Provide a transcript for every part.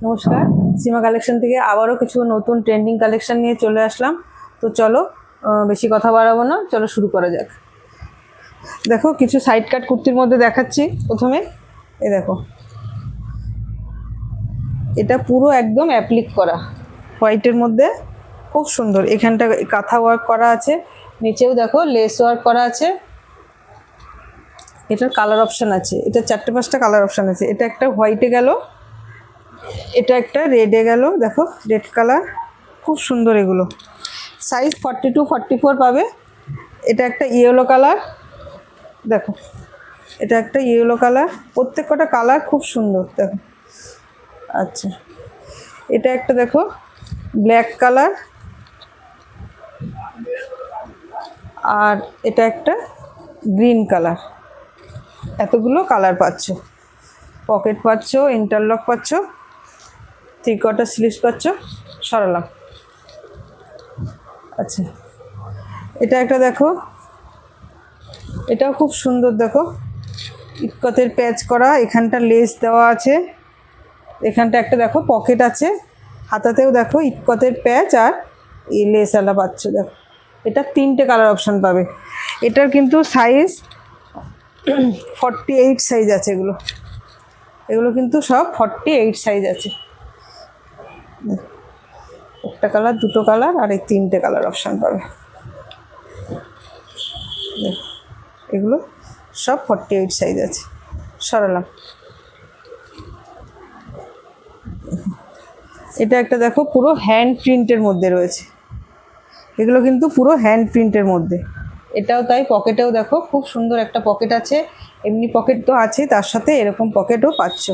নমস্কার, সীমা কালেকশন থেকে আবারও কিছু নতুন ট্রেন্ডিং কালেকশন নিয়ে চলে আসলাম। তো চলো, বেশি কথা বাড়াবো না, চলো শুরু করা যাক। দেখো, কিছু সাইড কাট কুর্তির মধ্যে দেখাচ্ছি। প্রথমে এই দেখো, এটা পুরো একদম অ্যাপ্লিক করা হোয়াইটের মধ্যে, খুব সুন্দর। এখানটা কাঁথা ওয়ার্ক করা আছে, নিচেও দেখো লেস ওয়ার্ক করা আছে। এটার কালার অপশান আছে, এটা 4-5টা কালার অপশান আছে। এটা একটা হোয়াইটে গেল, এটা একটা রেডে গেল, দেখো রেড কালার, খুব সুন্দর। এগুলো সাইজ 42-44 পাবে। এটা একটা ইয়েলো কালার, দেখো এটা একটা ইয়েলো কালার, প্রত্যেক কটা কালার খুব সুন্দর দেখো। আচ্ছা, এটা একটা দেখো ব্ল্যাক কালার, আর এটা একটা গ্রিন কালার। এতগুলো কালার পাচ্ছ, পকেট পাচ্ছ, ইন্টারলক পাচ্ছ, 3/4 স্লিভস পাচ্ছ। সরালাম। আচ্ছা, এটা একটা দেখো, এটাও খুব সুন্দর। দেখো ইটকতের প্যাচ করা, এখানটা লেস দেওয়া আছে, এখানটা একটা দেখো পকেট আছে, হাতাতেও দেখো ইটকতের প্যাচ আর এই লেসওয়ালা পাচ্ছ। দেখো এটা 3টে কালার অপশান পাবে। এটার কিন্তু সাইজ 48 সাইজ আছে। এগুলো কিন্তু সব 48 সাইজ আছে। একটা কালার, দুটো কালার, আর এই 3টে কালার অপশান পাবে। এগুলো সব 48 সাইজ আছে। সরালাম। এটা একটা দেখো পুরো হ্যান্ড প্রিন্টের মধ্যে রয়েছে। এগুলো কিন্তু পুরো হ্যান্ড প্রিন্টের মধ্যে। এটাও তাই, পকেটেও দেখো খুব সুন্দর একটা পকেট আছে। এমনি পকেট তো আছে, তার সাথে এরকম পকেটও পাচ্ছ।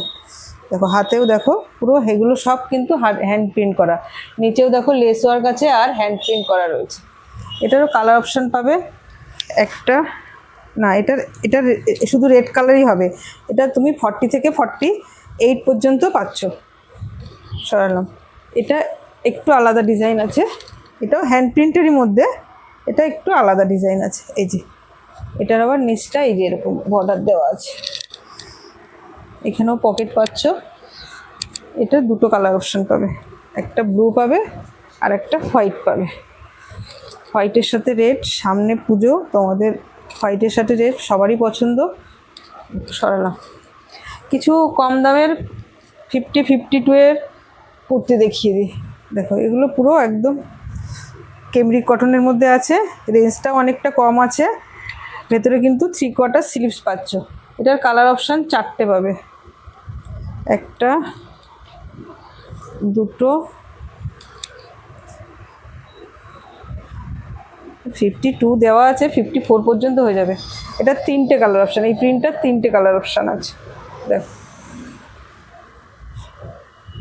দেখো হাতেও দেখো পুরো, এগুলো সব কিন্তু হ্যান্ড প্রিন্ট করা। নিচেও দেখো লেস ওয়ার্ক আছে আর হ্যান্ড প্রিন্ট করা রয়েছে। এটারও কালার অপশান পাবে একটা, না এটার এটার শুধু রেড কালারই হবে। এটা তুমি 40 থেকে 48 পর্যন্ত পাচ্ছ। সরালাম। এটা একটু আলাদা ডিজাইন আছে, এটাও হ্যান্ড প্রিন্টেরই মধ্যে, এটা একটু আলাদা ডিজাইন আছে। এই যে এটার আবার নিচটা এই যে এরকম বর্ডার দেওয়া আছে, এখানেও পকেট পাচ্ছ। এটা দুটো কালার অপশান পাবে, একটা ব্লু পাবে আর একটা হোয়াইট পাবে। হোয়াইটের সাথে রেড, সামনে পুজো, তোমাদের হোয়াইটের সাথে রেড সবারই পছন্দ। সরালাম। কিছু কম দামের 50-52 এর কুর্তি দেখিয়ে দিই। দেখো এগুলো পুরো একদম কেমব্রিক কটনের মধ্যে আছে, রেঞ্জটাও অনেকটা কম আছে। ভেতরে কিন্তু 3/4 স্লিভস পাচ্ছ। এটার কালার অপশান 4টে পাবে, একটা, দুটো, 52 দেওয়া আছে, 54 পর্যন্ত হয়ে যাবে। এটা 3টে কালার অপশান, এই প্রিন্টটার 3টে কালার অপশান আছে। দেখো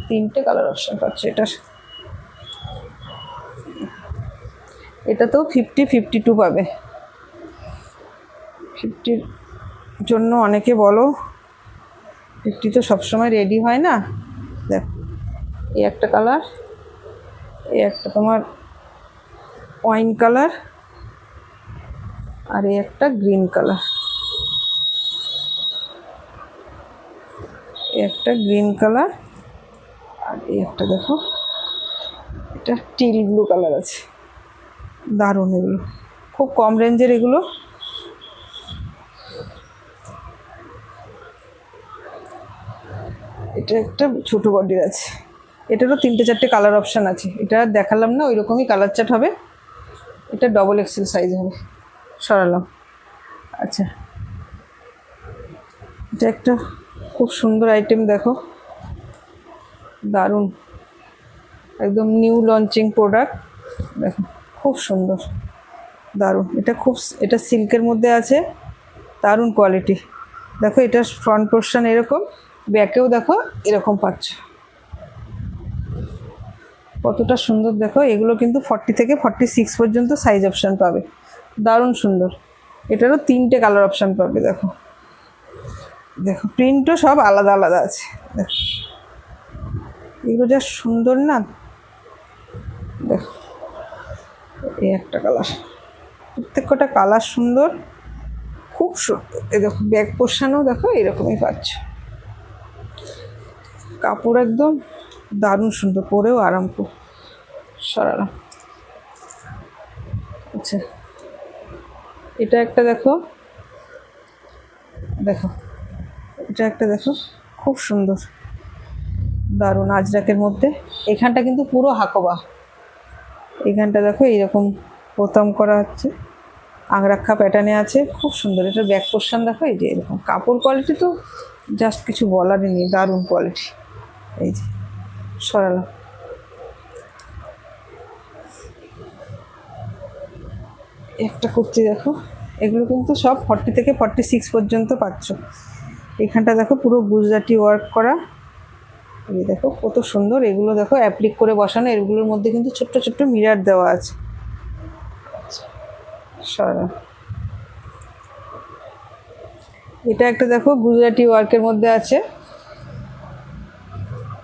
3টে কালার অপশান পাচ্ছ এটার। এটাতেও 50-52 পাবে। 50-র জন্য অনেকে বলো 50 তো সবসময় রেডি হয় না। দেখো এই একটা কালার, এই একটা তোমার ওয়াইন কালার, আর এই একটা গ্রিন কালার, এই একটা গ্রিন কালার, আর এই একটা দেখো এটা টিল ব্লু কালার আছে। দারুণ, এগুলো খুব কম রেঞ্জের। এগুলো এটা একটা ছোটো বডির আছে, এটারও 3টে-4টে কালার অপশান আছে। এটা দেখালাম না, ওই রকমই কালার চার্ট হবে। এটা XXL সাইজ হবে। সরালাম। আচ্ছা, এটা একটা খুব সুন্দর আইটেম, দেখো দারুণ, একদম নিউ লঞ্চিং প্রোডাক্ট। দেখো খুব সুন্দর, দারুণ। এটা সিল্কের মধ্যে আছে, দারুণ কোয়ালিটি। দেখো এটা ফ্রন্ট পোর্শন এরকম, ব্যাকেও দেখো এরকম পাচ্ছ, কতটা সুন্দর। দেখো এগুলো কিন্তু 40 থেকে 46 পর্যন্ত সাইজ অপশান পাবে, দারুণ সুন্দর। এটারও 3টে কালার অপশান পাবে। দেখো দেখো প্রিন্টও সব আলাদা আলাদা আছে। দেখো এগুলো যা সুন্দর না। দেখো এই একটা কালার, প্রত্যেক কটা কালার সুন্দর, খুব সুন্দর। এই দেখো ব্যাক পোর্শনও দেখো এরকমই পাচ্ছ, কাপড় একদম দারুণ সুন্দর, পরেও আরাম খুব। সরালাম। আচ্ছা, এটা একটা দেখো, দেখো এটা একটা দেখো, খুব সুন্দর, দারুণ আজরাকের মধ্যে। এখানটা কিন্তু পুরো হাকোবা, এখানটা দেখো এইরকম বোতাম করা হচ্ছে, আংরাক্ষা প্যাটার্নে আছে, খুব সুন্দর। এটার ব্যাক পোর্শন দেখো, এই যে এরকম। কাপড় কোয়ালিটি তো জাস্ট কিছু বলারই নেই, দারুণ কোয়ালিটি। এই যে সরালাম। একটা কুর্তি দেখো, এগুলো কিন্তু সব 40 থেকে 46 পর্যন্ত পাচ্ছ। এখানটা দেখো পুরো গুজরাটি ওয়ার্ক করা, এই দেখো কত সুন্দর। এগুলো দেখো অ্যাপ্লিক করে বসানো, এগুলোর মধ্যে কিন্তু ছোট্ট ছোট্ট মিরার দেওয়া আছে। সরা, এটা একটা দেখো গুজরাটি ওয়ার্কের মধ্যে আছে,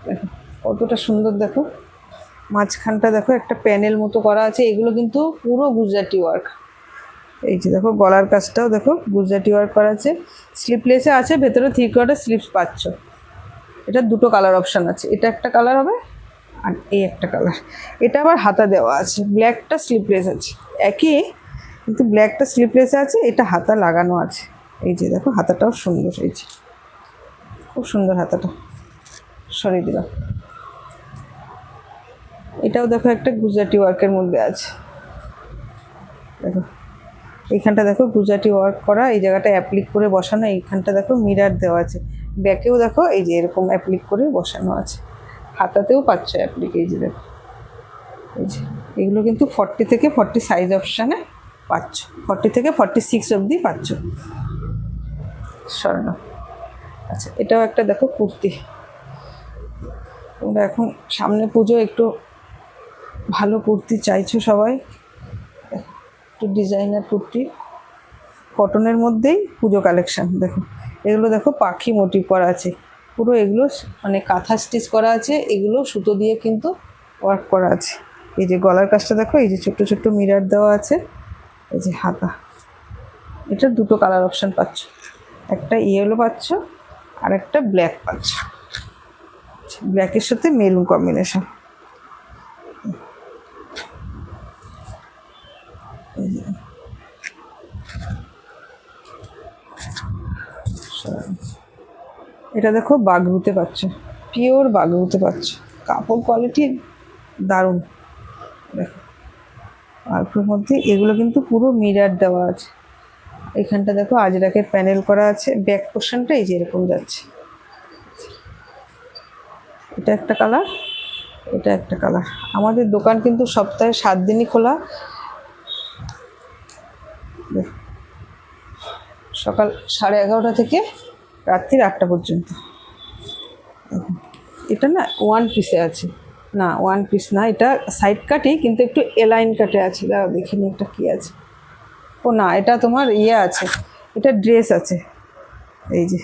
দেখো কতটা সুন্দর। দেখো মাঝখানটা দেখো একটা প্যানেল মতো করা আছে, এগুলো কিন্তু পুরো গুজরাটি ওয়ার্ক। এই যে দেখো গলার কাজটাও দেখো গুজরাটি ওয়ার্ক করা আছে, স্লিপলেসে আছে, ভেতরে 3/4 স্লিপস পাচ্ছ। এটা দুটো কালার অপশান আছে, এটা একটা কালার হবে আর এই একটা কালার। এটা আবার হাতা দেওয়া আছে, ব্ল্যাকটা স্লিপলেস আছে একই, কিন্তু ব্ল্যাকটা স্লিপলেসে আছে, এটা হাতা লাগানো আছে। এই যে দেখো হাতাটাও সুন্দর, এই যে খুব সুন্দর হাতাটা। সরিয়ে দিলাম। এটাও দেখো একটা গুজরাটি ওয়ার্কের মধ্যে আছে, দেখো এইখানটা দেখো গুজরাটি ওয়ার্ক করা, এই জায়গাটা অ্যাপ্লিক করে বসানো, এইখানটা দেখো মিরার দেওয়া আছে, ব্যাকেও দেখো এই যে এরকম অ্যাপ্লিক করে বসানো আছে, হাতাতেও পাচ্ছ অ্যাপ্লিক। এই যে দেখো, এই যে এগুলো কিন্তু 40 থেকে 40 সাইজ অপশানে পাচ্ছ, 40 থেকে 46 অবধি পাচ্ছ। স্বর্ণ। আচ্ছা, এটাও একটা দেখো কুর্তি। তোমরা এখন সামনে পুজো, একটু ভালো কুর্তি চাইছো সবাই, একটু ডিজাইনার কুর্তি, কটনের মধ্যেই পুজো কালেকশান। দেখো এগুলো দেখো পাখি মোটিভ করা আছে পুরো, এগুলো মানে কাঁথা স্টিচ করা আছে, এগুলো সুতো দিয়ে কিন্তু ওয়ার্ক করা আছে। এই যে গলার কাজটা দেখো, এই যে ছোট্ট ছোট্ট মিরার দেওয়া আছে, এই যে হাতা। এটা দুটো কালার অপশান পাচ্ছ, একটা ইয়েলো পাচ্ছ আর একটা ব্ল্যাক পাচ্ছ, ব্ল্যাকের সাথে মেরুন কম্বিনেশন। এটা দেখো বাগরুতে পাচ্ছ, পিওর বাগরুতে পাচ্ছ, কাপড় কোয়ালিটি দারুণ। দেখো বাগরুর মধ্যে এগুলো কিন্তু পুরো মিরার দেওয়া আছে, এখানটা দেখো আজরাকের প্যানেল করা আছে, ব্যাক পোর্শনটা এই যে এরকম যাচ্ছে। এটা একটা কালার, এটা একটা কালার। আমাদের দোকান কিন্তু সপ্তাহে 7 দিনই খোলা, সকাল 11:30 থেকে রাত্রির 8টা পর্যন্ত। এটা না ওয়ান পিসে আছে, না ওয়ান পিস না, এটা সাইড কাটই কিন্তু একটু এলাইন কাটে আছে। দাঁড়াও দেখিনি এটা কী আছে, ও না এটা তোমার ইয়ে আছে, এটা ড্রেস আছে। এই যে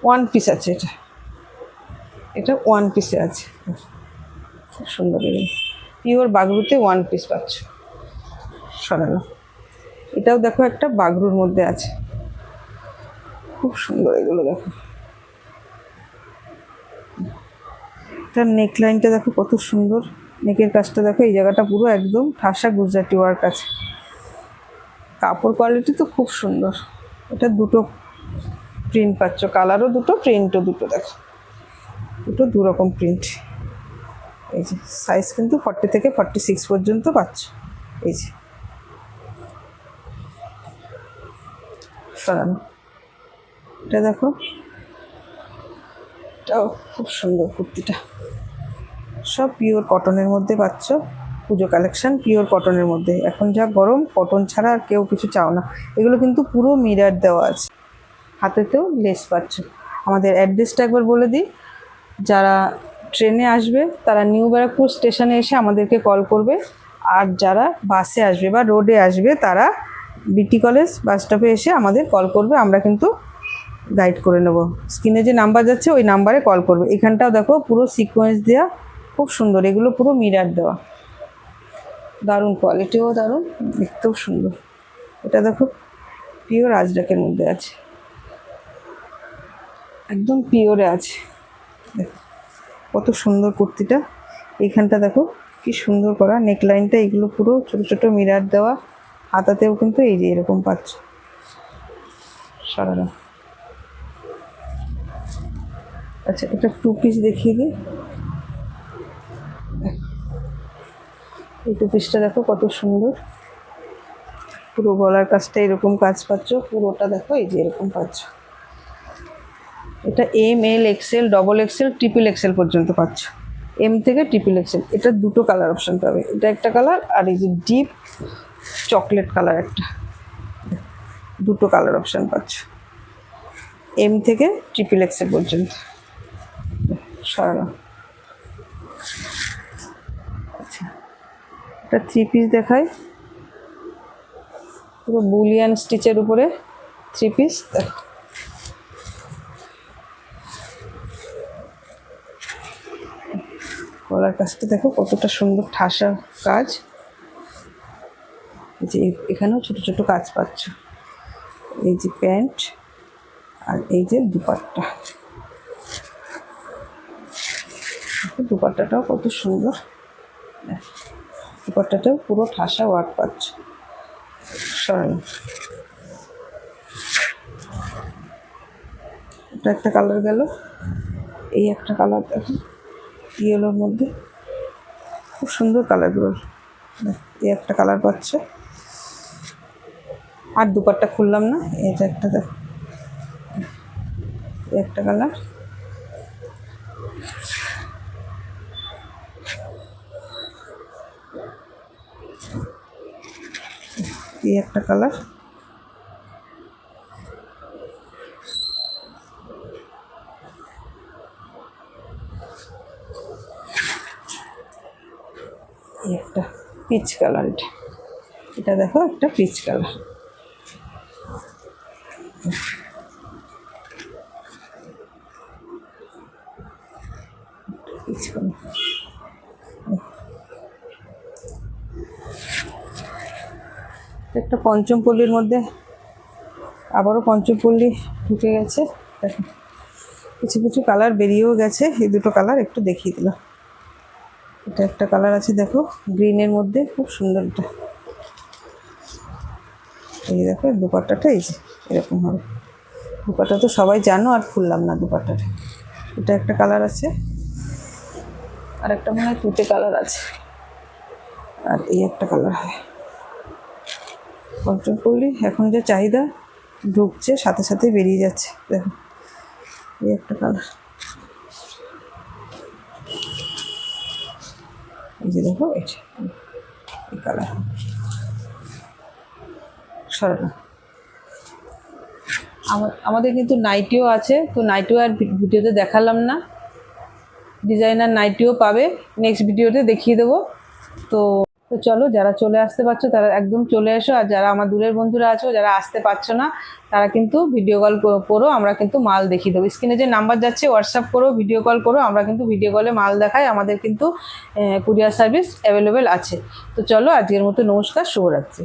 ওয়ান পিস আছে, এটা এটা ওয়ান পিসে আছে, খুব সুন্দর। এগুলো পিওর বাগরুতে ওয়ান পিস পাচ্ছ। সরালো। এটাও দেখো একটা বাগরুর মধ্যে আছে, খুব সুন্দর। এগুলো দেখো, এটার নেকলাইনটা দেখো কত সুন্দর, নেকের কাজটা দেখো, এই জায়গাটা পুরো একদম ঠাসা গুজরাটি ওয়ার্ক আছে, কাপড় কোয়ালিটি তো খুব সুন্দর। এটা দুটো প্রিন্ট পাচ্ছ, কালারও দুটো, প্রিন্টও দুটো, দেখো দুটো দুরকম প্রিন্ট। এই যে সাইজ কিন্তু 40 থেকে 46 পর্যন্ত পাচ্ছ। এই যে সরানো, এটা দেখো, এটাও খুব সুন্দর কুর্তিটা, সব পিওর কটনের মধ্যে পাচ্ছ। পুজো কালেকশান পিওর কটনের মধ্যে, এখন যা গরম, কটন ছাড়া আর কেউ কিছু চাও না। এগুলো কিন্তু পুরো মিরার দেওয়া আছে, হাতেতেও লেস পাচ্ছ। আমাদের অ্যাড্রেসটা একবার বলে দিই, যারা ট্রেনে আসবে তারা নিউ ব্যারাকপুর স্টেশনে এসে আমাদেরকে কল করবে, আর যারা বাসে আসবে বা রোডে আসবে তারা বিটি কলেজ বাস স্টপে এসে আমাদের কল করবে, আমরা কিন্তু গাইড করে নেব। স্ক্রিনে যে নাম্বার যাচ্ছে ওই নাম্বারে কল করবে। এখানটাও দেখো পুরো সিকোয়েন্স দেওয়া, খুব সুন্দর, এগুলো পুরো মিরার দেওয়া, দারুণ কোয়ালিটিও দারুণ, দেখতেও সুন্দর। এটা দেখো পিওর আজরাকের মধ্যে আছে, একদম পিওরে আছে। দেখো কত সুন্দর কুর্তিটা। এইখানটা দেখো কি সুন্দর করা নেকলাইনটা, এগুলো পুরো ছোট ছোট মিরার দেওয়া। হাতাতেও কিন্তু এই যে এরকম পাচ্ছ। সরানো। আচ্ছা, এটা 2 পিস দেখিয়ে দিই। এই 2 পিসটা দেখো কত সুন্দর, পুরো গলার কাজটা এরকম কাজ পাচ্ছ, পুরোটা দেখো এই যে এরকম পাচ্ছ। এটা ML XL XXL XXL পর্যন্ত পাচ্ছ, M থেকে XXL। এটা দুটো কালার অপশন পাবে, এটা একটা কালার আর এই যে ডিপ চকলেট কালার একটা, দুটো কালার অপশন পাচ্ছ M থেকে XXL পর্যন্ত। সরানো। আচ্ছা, এটা 3 পিস দেখায়, পুরো বুলিয়ান স্টিচের উপরে 3 পিস দেখো। গলার কাজটা দেখো কতটা সুন্দর ঠাসা কাজ, যে এখানেও ছোট ছোট কাজ পাচ্ছ। এই যে প্যান্ট আর এই যে দুপাট্টা, দুপাট্টাটাও কত সুন্দর, দুপাট্টাটাও পুরো ঠাসা ওয়ার্ক পাচ্ছ। সরানো। এটা একটা কালার গেল, এই একটা কালার দেখো ইয়েলোর মধ্যে, খুব সুন্দর কালারগুলো। এই একটা কালার পাচ্ছে, আর দুপাট্টা খুললাম না। এটা একটা দেখো, এই একটা কালার, এই একটা কালার, এই একটা পিচ কালার। এটা এটা দেখো একটা পিচ কালার। Peach colour. একটা পঞ্চমপল্লীর মধ্যে আবারও পঞ্চমপল্লী ঢুকে গেছে দেখো, কিছু কিছু কালার বেরিয়েও গেছে। এই দুটো কালার একটু দেখিয়ে দিলাম। এটা একটা কালার আছে দেখো গ্রিনের মধ্যে, খুব সুন্দর। এটা এই দেখো দুপাট্টাটা এই যে এরকম হবে। দুপাট্টা তো সবাই জানো, আর খুললাম না দুপাট্টাটা। এটা একটা কালার আছে, আর একটা মনে হয় তুতে কালার আছে, আর এই একটা কালার হয়। পঞ্চমপল্লী এখন যে চাহিদা ঢুকছে, সাথে সাথে বেরিয়ে যাচ্ছে দেখো। এই একটা কালার, এই যে দেখো এই কালার। সরানো। আমাদের কিন্তু নাইটিও আছে, তো নাইটিও আর ভিডিওতে দেখালাম না। ডিজাইনার নাইটিও পাবে, নেক্সট ভিডিওতে দেখিয়ে দেবো। তো তো চলো, যারা চলে আসতে পারছো তারা একদম চলে এসো, আর যারা আমার দূরের বন্ধুরা আছো, যারা আসতে পারছো না, তারা কিন্তু ভিডিও কল করো, আমরা কিন্তু মাল দেখিয়ে দেবো। স্ক্রিনে যে নাম্বার যাচ্ছে হোয়াটসঅ্যাপ করো, ভিডিও কল করো, আমরা কিন্তু ভিডিও কলে মাল দেখাই। আমাদের কিন্তু কুরিয়ার সার্ভিস অ্যাভেলেবেল আছে। তো চলো, আজকের মতো নমস্কার, শুভরাত্রি।